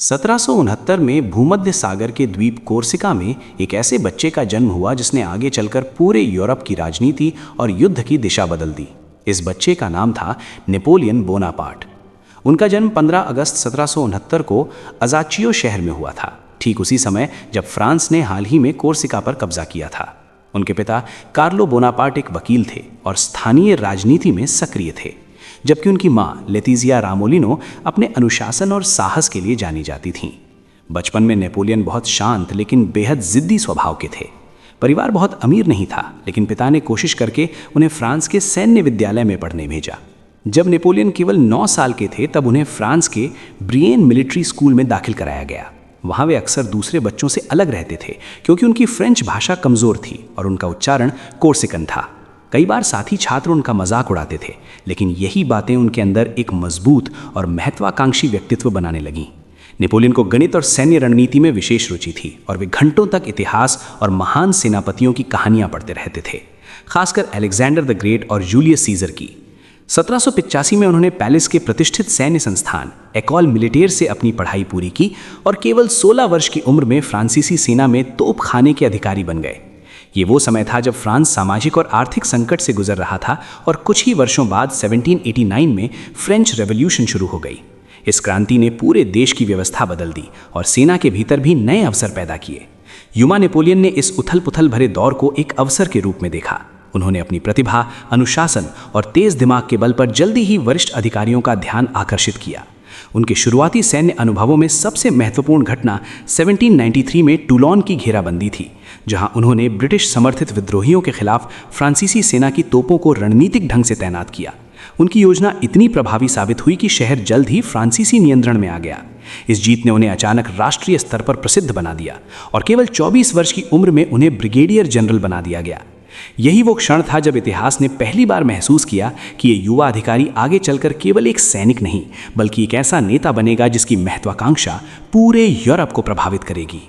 1769 में भूमध्य सागर के द्वीप कोर्सिका में एक ऐसे बच्चे का जन्म हुआ जिसने आगे चलकर पूरे यूरोप की राजनीति और युद्ध की दिशा बदल दी। इस बच्चे का नाम था नेपोलियन बोनापार्ट। उनका जन्म 15 अगस्त 1769 को अजाचियो शहर में हुआ था, ठीक उसी समय जब फ्रांस ने हाल ही में कोर्सिका पर कब्जा किया था। उनके पिता कार्लो बोनापार्ट एक वकील थे और स्थानीय राजनीति में सक्रिय थे, जबकि उनकी मां लेतिजिया रामोलिनो अपने अनुशासन और साहस के लिए जानी जाती थीं। बचपन में नेपोलियन बहुत शांत लेकिन बेहद जिद्दी स्वभाव के थे। परिवार बहुत अमीर नहीं था, लेकिन पिता ने कोशिश करके उन्हें फ्रांस के सैन्य विद्यालय में पढ़ने भेजा। जब नेपोलियन केवल 9 साल के थे तब उन्हें फ्रांस के ब्रियन मिलिट्री स्कूल में दाखिल कराया गया। वहाँ वे अक्सर दूसरे बच्चों से अलग रहते थे क्योंकि उनकी फ्रेंच भाषा कमज़ोर थी और उनका उच्चारण कोर्सिकन था। कई बार साथी छात्र उनका मजाक उड़ाते थे, लेकिन यही बातें उनके अंदर एक मजबूत और महत्वाकांक्षी व्यक्तित्व बनाने लगीं। नेपोलियन को गणित और सैन्य रणनीति में विशेष रुचि थी और वे घंटों तक इतिहास और महान सेनापतियों की कहानियां पढ़ते रहते थे, खासकर अलेक्जेंडर द ग्रेट और जूलियस सीजर की। 1785 में उन्होंने पेरिस के प्रतिष्ठित सैन्य संस्थान एकोल मिलिटेर से अपनी पढ़ाई पूरी की और केवल 16 वर्ष की उम्र में फ्रांसीसी सेना में तोपखाने के अधिकारी बन गए। ये वो समय था जब फ्रांस सामाजिक और आर्थिक संकट से गुजर रहा था और कुछ ही वर्षों बाद 1789 में फ्रेंच रेवोल्यूशन शुरू हो गई। इस क्रांति ने पूरे देश की व्यवस्था बदल दी और सेना के भीतर भी नए अवसर पैदा किए। युवा नेपोलियन ने इस उथल पुथल भरे दौर को एक अवसर के रूप में देखा। उन्होंने अपनी प्रतिभा, अनुशासन और तेज दिमाग के बल पर जल्दी ही वरिष्ठ अधिकारियों का ध्यान आकर्षित किया। उनके शुरुआती सैन्य अनुभवों में सबसे महत्वपूर्ण घटना 1793 में टूलोन की घेराबंदी थी, जहां उन्होंने ब्रिटिश समर्थित विद्रोहियों के खिलाफ फ्रांसीसी सेना की तोपों को रणनीतिक ढंग से तैनात किया। उनकी योजना इतनी प्रभावी साबित हुई कि शहर जल्द ही फ्रांसीसी नियंत्रण में आ गया। इस जीत ने उन्हें अचानक राष्ट्रीय स्तर पर प्रसिद्ध बना दिया और केवल 24 वर्ष की उम्र में उन्हें ब्रिगेडियर जनरल बना दिया गया। यही वो क्षण था जब इतिहास ने पहली बार महसूस किया कि ये युवा अधिकारी आगे चलकर केवल एक सैनिक नहीं, बल्कि एक ऐसा नेता बनेगा जिसकी महत्वाकांक्षा पूरे यूरोप को प्रभावित करेगी।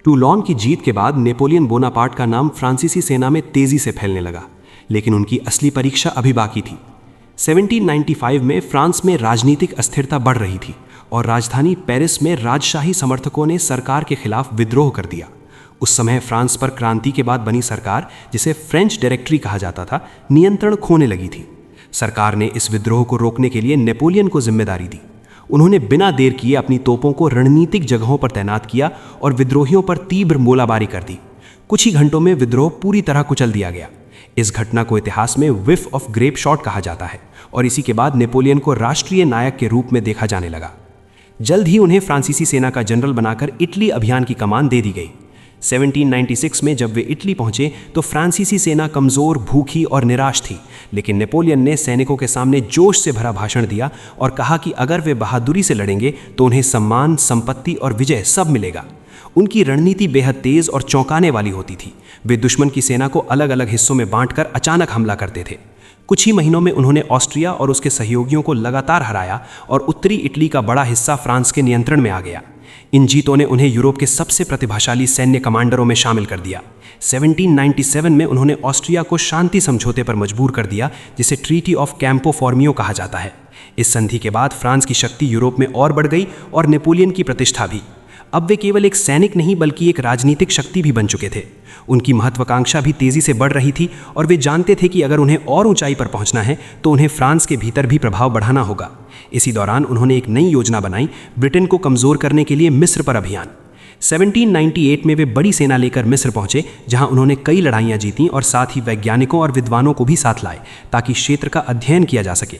टूलोन की जीत के बाद नेपोलियन बोनापार्ट का नाम फ्रांसीसी सेना में तेजी से फैलने लगा, लेकिन उनकी असली परीक्षा अभी बाकी थी। 1795 में फ्रांस में राजनीतिक अस्थिरता बढ़ रही थी और राजधानी पेरिस में राजशाही समर्थकों ने सरकार के खिलाफ विद्रोह कर दिया। उस समय फ्रांस पर क्रांति के बाद बनी सरकार, जिसे फ्रेंच डायरेक्टरी कहा जाता था, नियंत्रण खोने लगी थी। सरकार ने इस विद्रोह को रोकने के लिए नेपोलियन को जिम्मेदारी दी। उन्होंने बिना देर किए अपनी तोपों को रणनीतिक जगहों पर तैनात किया और विद्रोहियों पर तीव्र गोलाबारी कर दी। कुछ ही घंटों में विद्रोह पूरी तरह कुचल दिया गया। इस घटना को इतिहास में व्हिफ ऑफ ग्रेप शॉट कहा जाता है और इसी के बाद नेपोलियन को राष्ट्रीय नायक के रूप में देखा जाने लगा। जल्द ही उन्हें फ्रांसीसी सेना का जनरल बनाकर इटली अभियान की कमान दे दी गई। 1796 में जब वे इटली पहुंचे तो फ्रांसीसी सेना कमज़ोर, भूखी और निराश थी, लेकिन नेपोलियन ने सैनिकों के सामने जोश से भरा भाषण दिया और कहा कि अगर वे बहादुरी से लड़ेंगे तो उन्हें सम्मान, संपत्ति और विजय सब मिलेगा। उनकी रणनीति बेहद तेज और चौंकाने वाली होती थी। वे दुश्मन की सेना को अलग अलग हिस्सों में बांटकर अचानक हमला करते थे। कुछ ही महीनों में उन्होंने ऑस्ट्रिया और उसके सहयोगियों को लगातार हराया और उत्तरी इटली का बड़ा हिस्सा फ्रांस के नियंत्रण में आ गया। इन जीतों ने उन्हें यूरोप के सबसे प्रतिभाशाली सैन्य कमांडरों में शामिल कर दिया। 1797 में उन्होंने ऑस्ट्रिया को शांति समझौते पर मजबूर कर दिया, जिसे ट्रीटी ऑफ कैंपो फॉर्मियो कहा जाता है। इस संधि के बाद फ्रांस की शक्ति यूरोप में और बढ़ गई और नेपोलियन की प्रतिष्ठा भी। अब वे केवल एक सैनिक नहीं बल्कि एक राजनीतिक शक्ति भी बन चुके थे। उनकी महत्वाकांक्षा भी तेजी से बढ़ रही थी और वे जानते थे कि अगर उन्हें और ऊंचाई पर पहुंचना है तो उन्हें फ्रांस के भीतर भी प्रभाव बढ़ाना होगा। इसी दौरान उन्होंने एक नई योजना बनाई, ब्रिटेन को कमज़ोर करने के लिए मिस्र पर अभियान। 1798 में वे बड़ी सेना लेकर मिस्र पहुंचे, जहां उन्होंने कई लड़ाइयां जीतीं और साथ ही वैज्ञानिकों और विद्वानों को भी साथ लाए ताकि क्षेत्र का अध्ययन किया जा सके।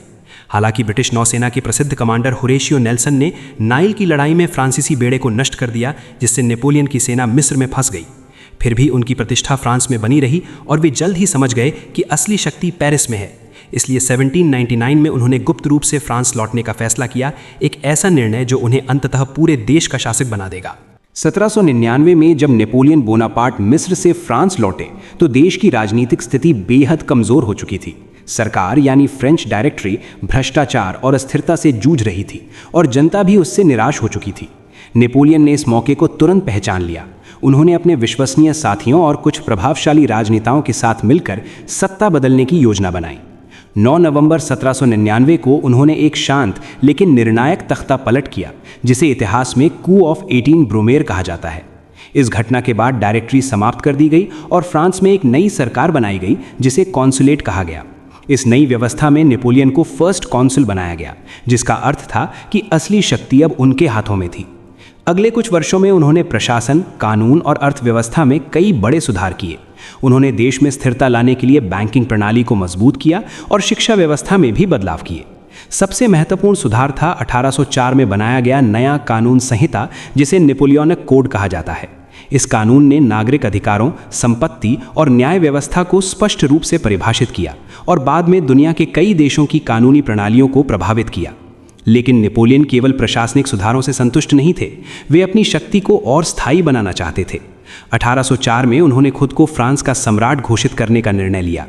हालांकि ब्रिटिश नौसेना के प्रसिद्ध कमांडर होरेशियो नेल्सन ने नाइल की लड़ाई में फ्रांसीसी बेड़े को नष्ट कर दिया, जिससे नेपोलियन की सेना मिस्र में फंस गई। फिर भी उनकी प्रतिष्ठा फ्रांस में बनी रही और वे जल्द ही समझ गए कि असली शक्ति पेरिस में है। इसलिए 1799 में उन्होंने गुप्त रूप से फ्रांस लौटने का फैसला किया, एक ऐसा निर्णय जो उन्हें अंततः पूरे देश का शासक बना देगा। 1799 में जब नेपोलियन बोनापार्ट मिस्र से फ्रांस लौटे तो देश की राजनीतिक स्थिति बेहद कमज़ोर हो चुकी थी। सरकार यानी फ्रेंच डायरेक्टरी भ्रष्टाचार और अस्थिरता से जूझ रही थी और जनता भी उससे निराश हो चुकी थी। नेपोलियन ने इस मौके को तुरंत पहचान लिया। उन्होंने अपने विश्वसनीय साथियों और कुछ प्रभावशाली राजनेताओं के साथ मिलकर सत्ता बदलने की योजना बनाई। 9 नवंबर 1799 को उन्होंने एक शांत लेकिन निर्णायक तख्ता पलट किया, जिसे इतिहास में कू ऑफ 18 ब्रोमेर कहा जाता है। इस घटना के बाद डायरेक्टरी समाप्त कर दी गई और फ्रांस में एक नई सरकार बनाई गई जिसे कॉन्सुलेट कहा गया। इस नई व्यवस्था में नेपोलियन को फर्स्ट कॉन्सुल बनाया गया, जिसका अर्थ था कि असली शक्ति अब उनके हाथों में थी। अगले कुछ वर्षों में उन्होंने प्रशासन, कानून और अर्थव्यवस्था में कई बड़े सुधार किए। उन्होंने देश में स्थिरता लाने के लिए बैंकिंग प्रणाली को मजबूत किया और शिक्षा व्यवस्था में भी बदलाव किए। सबसे महत्वपूर्ण सुधार था 1804 में बनाया गया नया कानून संहिता, जिसे नेपोलियनिक कोड कहा जाता है। इस कानून ने नागरिक अधिकारों, संपत्ति और न्याय व्यवस्था को स्पष्ट रूप से परिभाषित किया और बाद में दुनिया के कई देशों की कानूनी प्रणालियों को प्रभावित किया। लेकिन नेपोलियन केवल प्रशासनिक सुधारों से संतुष्ट नहीं थे, वे अपनी शक्ति को और स्थायी बनाना चाहते थे। 1804 में उन्होंने खुद को फ्रांस का सम्राट घोषित करने का निर्णय लिया।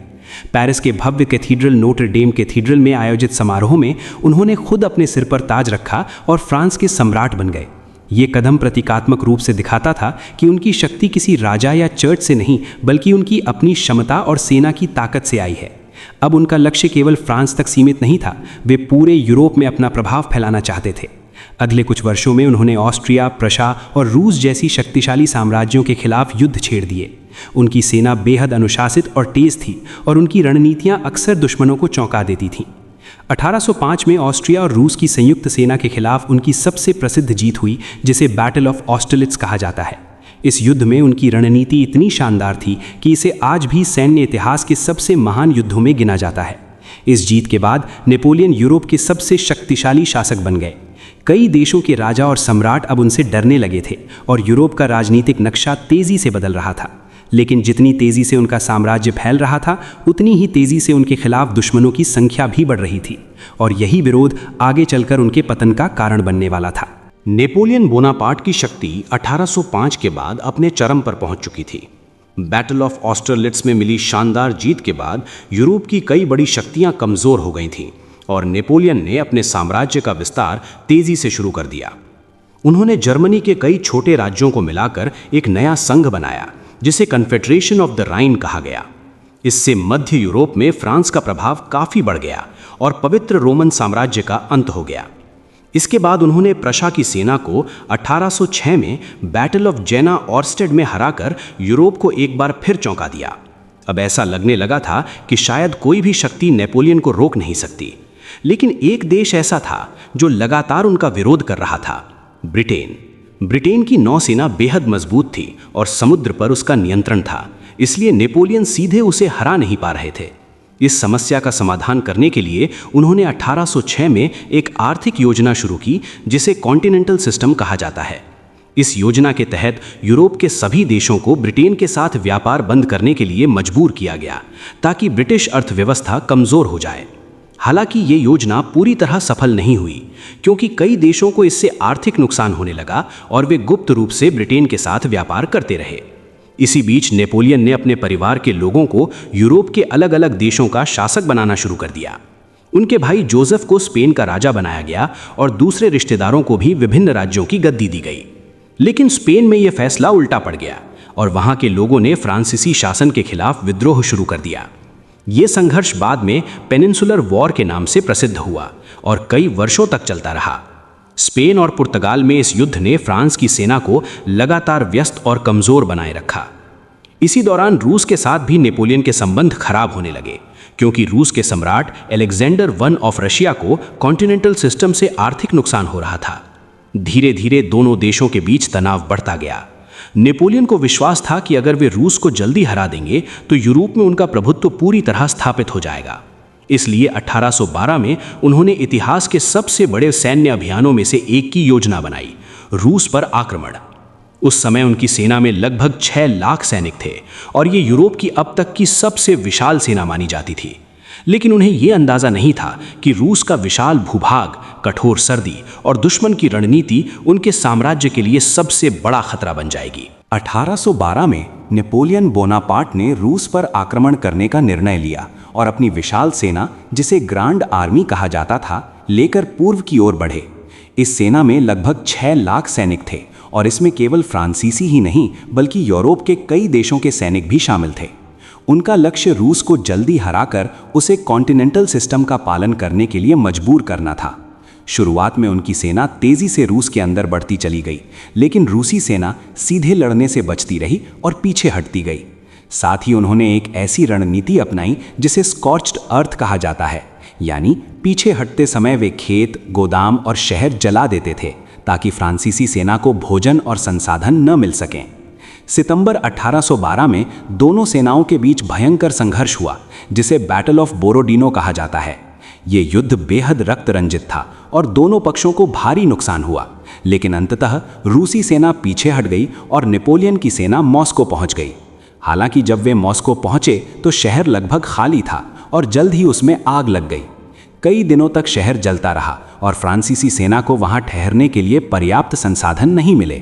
पेरिस के भव्य कैथीड्रल नोटर डेम कैथीड्रल में आयोजित समारोह में उन्होंने खुद अपने सिर पर ताज रखा और फ्रांस के सम्राट बन गए। ये कदम प्रतीकात्मक रूप से दिखाता था कि उनकी शक्ति किसी राजा या चर्च से नहीं, बल्कि उनकी अपनी क्षमता और सेना की ताकत से आई है। अब उनका लक्ष्य केवल फ्रांस तक सीमित नहीं था, वे पूरे यूरोप में अपना प्रभाव फैलाना चाहते थे। अगले कुछ वर्षों में उन्होंने ऑस्ट्रिया, प्रशा और रूस जैसी शक्तिशाली साम्राज्यों के खिलाफ युद्ध छेड़ दिए। उनकी सेना बेहद अनुशासित और तेज थी और उनकी रणनीतियां अक्सर दुश्मनों को चौंका देती थीं। 1805 में ऑस्ट्रिया और रूस की संयुक्त सेना के खिलाफ उनकी सबसे प्रसिद्ध जीत हुई, जिसे बैटल ऑफ ऑस्टरलिट्ज कहा जाता है। इस युद्ध में उनकी रणनीति इतनी शानदार थी कि इसे आज भी सैन्य इतिहास के सबसे महान युद्धों में गिना जाता है। इस जीत के बाद नेपोलियन यूरोप के सबसे शक्तिशाली शासक बन गए। कई देशों के राजा और सम्राट अब उनसे डरने लगे थे और यूरोप का राजनीतिक नक्शा तेजी से बदल रहा था। लेकिन जितनी तेजी से उनका साम्राज्य फैल रहा था, उतनी ही तेजी से उनके खिलाफ दुश्मनों की संख्या भी बढ़ रही थी और यही विरोध आगे चलकर उनके पतन का कारण बनने वाला था। नेपोलियन बोनापार्ट की शक्ति 1805 के बाद अपने चरम पर पहुंच चुकी थी। बैटल ऑफ ऑस्टरलिट्ज में मिली शानदार जीत के बाद यूरोप की कई बड़ी शक्तियां कमजोर हो गई थीं और नेपोलियन ने अपने साम्राज्य का विस्तार तेजी से शुरू कर दिया। उन्होंने जर्मनी के कई छोटे राज्यों को मिलाकर एक नया संघ बनाया, जिसे कन्फेडरेशन ऑफ द राइन कहा गया। इससे मध्य यूरोप में फ्रांस का प्रभाव काफी बढ़ गया और पवित्र रोमन साम्राज्य का अंत हो गया। इसके बाद उन्होंने प्रशा की सेना को 1806 में बैटल ऑफ जेना ऑर्स्टेड में हराकर यूरोप को एक बार फिर चौंका दिया। अब ऐसा लगने लगा था कि शायद कोई भी शक्ति नेपोलियन को रोक नहीं सकती। लेकिन एक देश ऐसा था जो लगातार उनका विरोध कर रहा था, ब्रिटेन। ब्रिटेन की नौसेना बेहद मजबूत थी और समुद्र पर उसका नियंत्रण था, इसलिए नेपोलियन सीधे उसे हरा नहीं पा रहे थे। इस समस्या का समाधान करने के लिए उन्होंने 1806 में एक आर्थिक योजना शुरू की, जिसे कॉन्टिनेंटल सिस्टम कहा जाता है। इस योजना के तहत यूरोप के सभी देशों को ब्रिटेन के साथ व्यापार बंद करने के लिए मजबूर किया गया, ताकि ब्रिटिश अर्थव्यवस्था कमजोर हो जाए। हालांकि ये योजना पूरी तरह सफल नहीं हुई, क्योंकि कई देशों को इससे आर्थिक नुकसान होने लगा और वे गुप्त रूप से ब्रिटेन के साथ व्यापार करते रहे। इसी बीच नेपोलियन ने अपने परिवार के लोगों को यूरोप के अलग अलग देशों का शासक बनाना शुरू कर दिया। उनके भाई जोसेफ को स्पेन का राजा बनाया गया और दूसरे रिश्तेदारों को भी विभिन्न राज्यों की गद्दी दी गई। लेकिन स्पेन में यह फैसला उल्टा पड़ गया और वहां के लोगों ने फ्रांसीसी शासन के खिलाफ विद्रोह शुरू कर दिया। ये संघर्ष बाद में पेनिनसुलर वॉर के नाम से प्रसिद्ध हुआ और कई वर्षों तक चलता रहा। स्पेन और पुर्तगाल में इस युद्ध ने फ्रांस की सेना को लगातार व्यस्त और कमजोर बनाए रखा। इसी दौरान रूस के साथ भी नेपोलियन के संबंध खराब होने लगे, क्योंकि रूस के सम्राट अलेक्जेंडर वन ऑफ रशिया को कॉन्टिनेंटल सिस्टम से आर्थिक नुकसान हो रहा था। धीरे धीरे दोनों देशों के बीच तनाव बढ़ता गया। नेपोलियन को विश्वास था कि अगर वे रूस को जल्दी हरा देंगे तो यूरोप में उनका प्रभुत्व पूरी तरह स्थापित हो जाएगा। इसलिए 1812 में उन्होंने इतिहास के सबसे बड़े सैन्य अभियानों में से एक की योजना बनाई, रूस पर आक्रमण। उस समय उनकी सेना में लगभग 6 लाख सैनिक थे और ये यूरोप की अब तक की सबसे विशाल सेना मानी जाती थी। लेकिन उन्हें यह अंदाजा नहीं था कि रूस का विशाल भूभाग, कठोर सर्दी और दुश्मन की रणनीति उनके साम्राज्य के लिए सबसे बड़ा खतरा बन जाएगी। 1812 में नेपोलियन बोनापार्ट ने रूस पर आक्रमण करने का निर्णय लिया और अपनी विशाल सेना, जिसे ग्रांड आर्मी कहा जाता था, लेकर पूर्व की ओर बढ़े। इस सेना में लगभग 6 लाख सैनिक थे और इसमें केवल फ्रांसीसी ही नहीं बल्कि यूरोप के कई देशों के सैनिक भी शामिल थे। उनका लक्ष्य रूस को जल्दी हराकर उसे कॉन्टिनेंटल सिस्टम का पालन करने के लिए मजबूर करना था। शुरुआत में उनकी सेना तेजी से रूस के अंदर बढ़ती चली गई, लेकिन रूसी सेना सीधे लड़ने से बचती रही और पीछे हटती गई। साथ ही उन्होंने एक ऐसी रणनीति अपनाई जिसे स्कॉर्च्ड अर्थ कहा जाता है, यानी पीछे हटते समय वे खेत, गोदाम और शहर जला देते थे ताकि फ्रांसीसी सेना को भोजन और संसाधन न मिल सकें। सितंबर 1812 में दोनों सेनाओं के बीच भयंकर संघर्ष हुआ, जिसे बैटल ऑफ बोरोडिनो कहा जाता है। ये युद्ध बेहद रक्त रंजित था और दोनों पक्षों को भारी नुकसान हुआ, लेकिन अंततः रूसी सेना पीछे हट गई और नेपोलियन की सेना मॉस्को पहुंच गई। हालांकि जब वे मॉस्को पहुंचे तो शहर लगभग खाली था और जल्द ही उसमें आग लग गई। कई दिनों तक शहर जलता रहा और फ्रांसीसी सेना को वहां ठहरने के लिए पर्याप्त संसाधन नहीं मिले।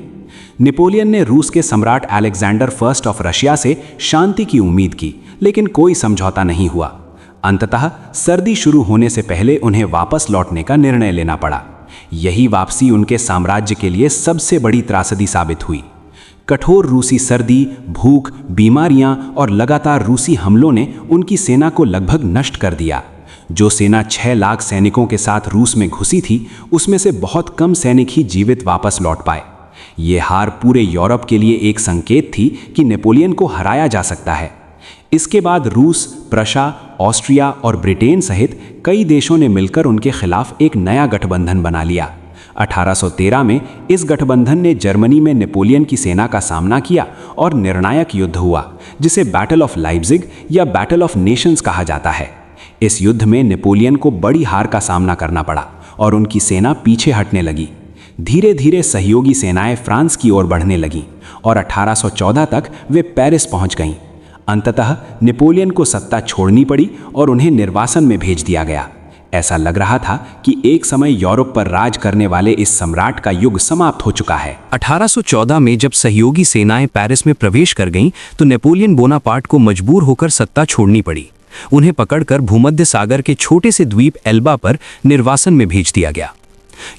नेपोलियन ने रूस के सम्राट अलेक्जेंडर फर्स्ट ऑफ रशिया से शांति की उम्मीद की, लेकिन कोई समझौता नहीं हुआ। अंततः सर्दी शुरू होने से पहले उन्हें वापस लौटने का निर्णय लेना पड़ा। यही वापसी उनके साम्राज्य के लिए सबसे बड़ी त्रासदी साबित हुई। कठोर रूसी सर्दी, भूख, बीमारियां और लगातार रूसी हमलों ने उनकी सेना को लगभग नष्ट कर दिया। जो सेना 6 लाख सैनिकों के साथ रूस में घुसी थी, उसमें से बहुत कम सैनिक ही जीवित वापस लौट पाए। ये हार पूरे यूरोप के लिए एक संकेत थी कि नेपोलियन को हराया जा सकता है। इसके बाद रूस, प्रशा, ऑस्ट्रिया और ब्रिटेन सहित कई देशों ने मिलकर उनके खिलाफ एक नया गठबंधन बना लिया। 1813 में इस गठबंधन ने जर्मनी में नेपोलियन की सेना का सामना किया और निर्णायक युद्ध हुआ, जिसे बैटल ऑफ लाइप्जिग या बैटल ऑफ नेशंस कहा जाता है। इस युद्ध में नेपोलियन को बड़ी हार का सामना करना पड़ा और उनकी सेना पीछे हटने लगी। धीरे धीरे सहयोगी सेनाएं फ्रांस की ओर बढ़ने लगीं और 1814 तक वे पेरिस पहुंच गईं। अंततः नेपोलियन को सत्ता छोड़नी पड़ी और उन्हें निर्वासन में भेज दिया गया। ऐसा लग रहा था कि एक समय यूरोप पर राज करने वाले इस सम्राट का युग समाप्त हो चुका है। 1814 में जब सहयोगी सेनाएं पेरिस में प्रवेश कर गईं, तो नेपोलियन बोनापार्ट को मजबूर होकर सत्ता छोड़नी पड़ी। उन्हें पकड़कर भूमध्य सागर के छोटे से द्वीप एल्बा पर निर्वासन में भेज दिया गया।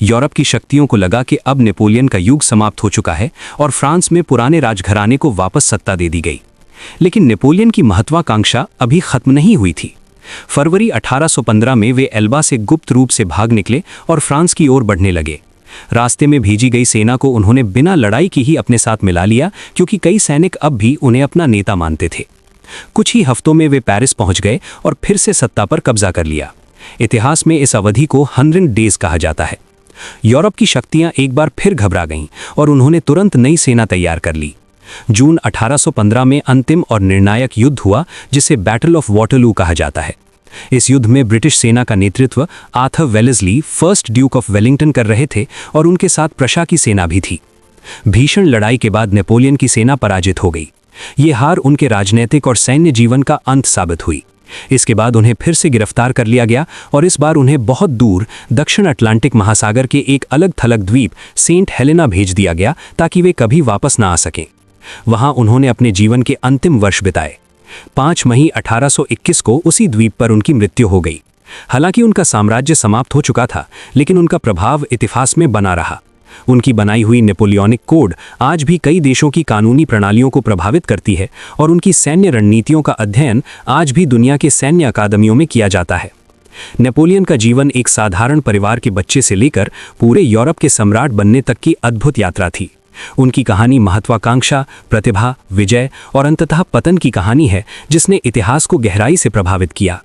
यूरोप की शक्तियों को लगा कि अब नेपोलियन का युग समाप्त हो चुका है और फ्रांस में पुराने राजघराने को वापस सत्ता दे दी गई। लेकिन नेपोलियन की महत्वाकांक्षा अभी खत्म नहीं हुई थी। फरवरी 1815 में वे एल्बा से गुप्त रूप से भाग निकले और फ्रांस की ओर बढ़ने लगे। रास्ते में भेजी गई सेना को उन्होंने बिना लड़ाई की ही अपने साथ मिला लिया, क्योंकि कई सैनिक अब भी उन्हें अपना नेता मानते थे। कुछ ही हफ्तों में वे पेरिस पहुंच गए और फिर से सत्ता पर कब्जा कर लिया। इतिहास में इस अवधि को 100 डेज कहा जाता है। यूरोप की शक्तियां एक बार फिर घबरा गईं और उन्होंने तुरंत नई सेना तैयार कर ली। जून 1815 में अंतिम और निर्णायक युद्ध हुआ, जिसे बैटल ऑफ वाटरलू कहा जाता है। इस युद्ध में ब्रिटिश सेना का नेतृत्व Arthur Wellesley, first Duke of Wellington, कर रहे थे और उनके साथ प्रशा की सेना भी थी। भीषण लड़ाई के बाद नेपोलियन की सेना पराजित हो गई। ये हार उनके राजनीतिक और सैन्य जीवन का अंत साबित हुई। इसके बाद उन्हें फिर से गिरफ्तार कर लिया गया और इस बार उन्हें बहुत दूर दक्षिण अटलांटिक महासागर के एक अलग थलग द्वीप सेंट हेलेना भेज दिया गया, ताकि वे कभी वापस ना आ सकें। वहां उन्होंने अपने जीवन के अंतिम वर्ष बिताए। 5 मई 1821 को उसी द्वीप पर उनकी मृत्यु हो गई। हालांकि उनका साम्राज्य समाप्त हो चुका था, लेकिन उनका प्रभाव इतिहास में बना रहा। उनकी बनाई हुई नेपोलियनिक कोड आज भी कई देशों की कानूनी प्रणालियों को प्रभावित करती है और उनकी सैन्य रणनीतियों का अध्ययन आज भी दुनिया के सैन्य अकादमियों में किया जाता है। नेपोलियन का जीवन एक साधारण परिवार के बच्चे से लेकर पूरे यूरोप के सम्राट बनने तक की अद्भुत यात्रा थी। उनकी कहानी महत्वाकांक्षा, प्रतिभा, विजय और अंततः पतन की कहानी है, जिसने इतिहास को गहराई से प्रभावित किया।